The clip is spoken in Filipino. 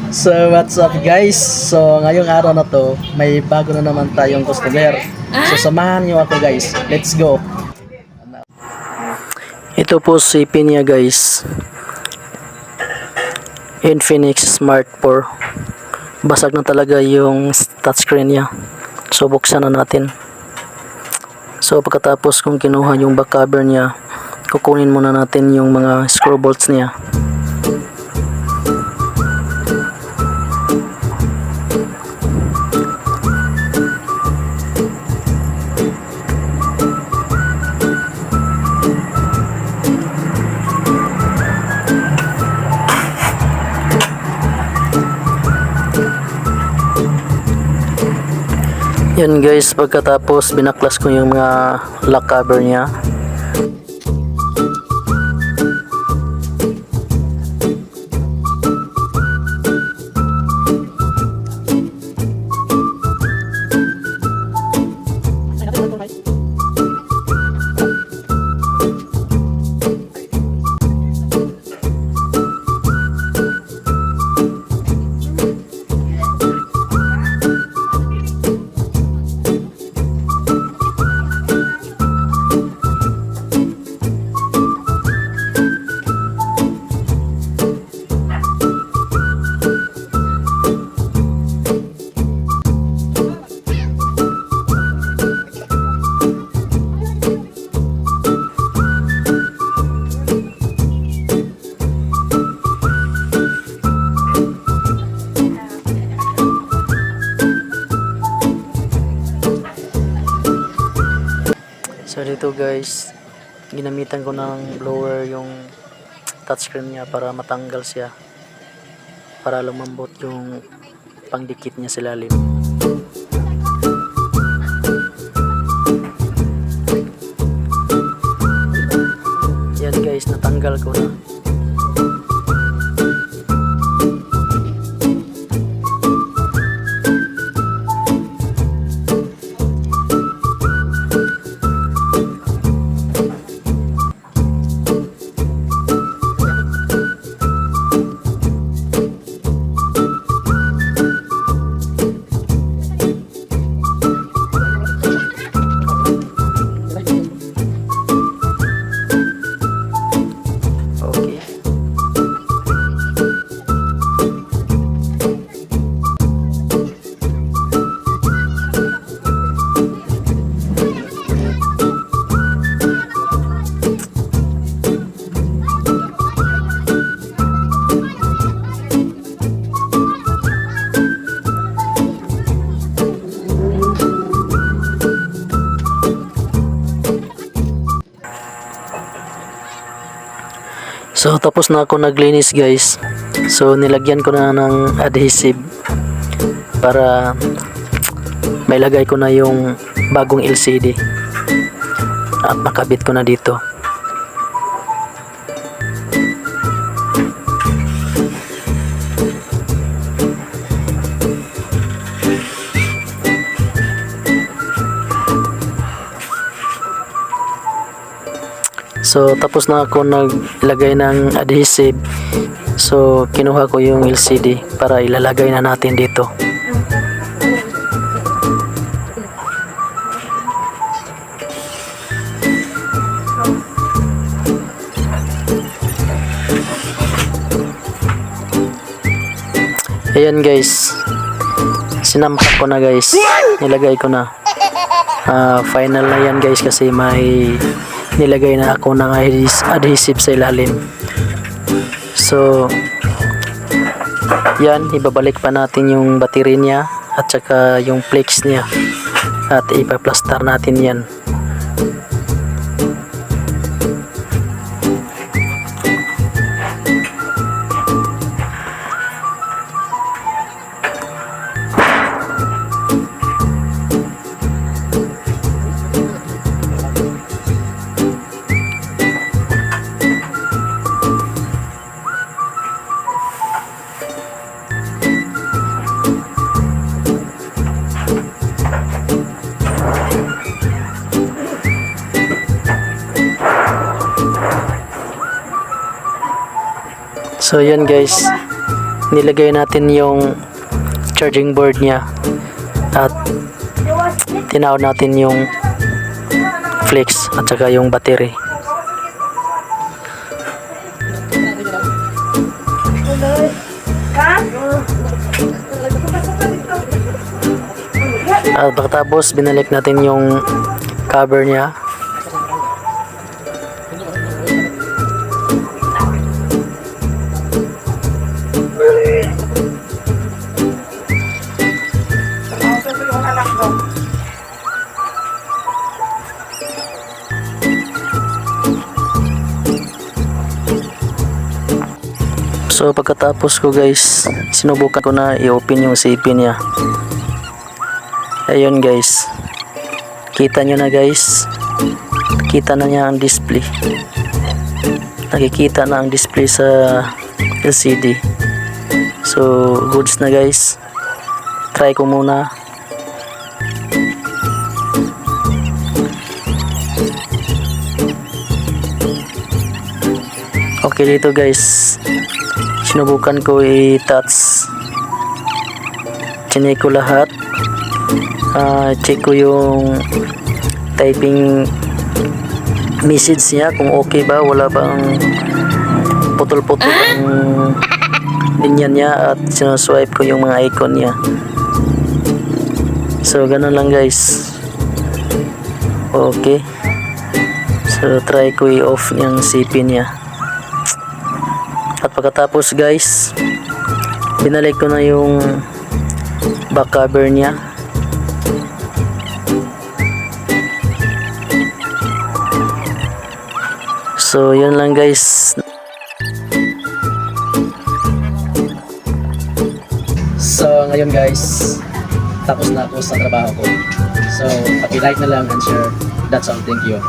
So what's up guys? So ngayong araw na to, may bago na naman tayong customer. So samahan niyo ako guys. Let's go. Ito po si Pinya guys. Infinix Smart 4. Basag na talaga yung touchscreen niya. So buksan na natin. So pagkatapos kung kinuha yung back cover niya, kukunin muna natin yung mga screw bolts niya. Yan guys, pagkatapos binaklas ko yung mga lock cover niya. So dito guys, ginamitan ko ng blower yung touchscreen niya para matanggal siya, para lumambot yung pangdikit niya sa lalim. Yan guys, natanggal ko na. So tapos na ako naglinis guys. So nilagyan ko na ng adhesive para mailagay ko na yung bagong LCD at makabit ko na dito. So tapos na ako naglagay ng adhesive. So kinuha ko yung LCD para ilalagay na natin dito. Ayan guys, sinampak ko na guys, nilagay ko na. Final na yan guys kasi may nilagay na ako ng adhesive sa ilalim. So yan, ibabalik pa natin yung battery niya at saka yung flex niya at ipaplastar natin yan. So yan guys, nilagay natin yung charging board niya at tinawad natin yung flex at saka yung battery. At pagkatapos binalik natin yung cover niya. So pagkatapos ko guys, sinubukan ko na i-open yung CP niya. Ayun guys, kita nyo na guys, kita na niya ang display, nakikita na ang display sa LCD. So goods na guys, try ko muna. Okay dito guys, sinubukan ko i-touch, chinek ko lahat, check ko yung typing message niya kung okay ba, wala bang putol-putol ang linya niya, at sinuswipe ko yung mga icon niya. So ganun lang guys. Okay, so try ko i-off yung CP niya. At pagkatapos guys, binalik ko na yung back cover niya. So yun lang guys. So ngayon guys, tapos na ako sa trabaho ko. So paki-like na lang and share. That's all. Thank you.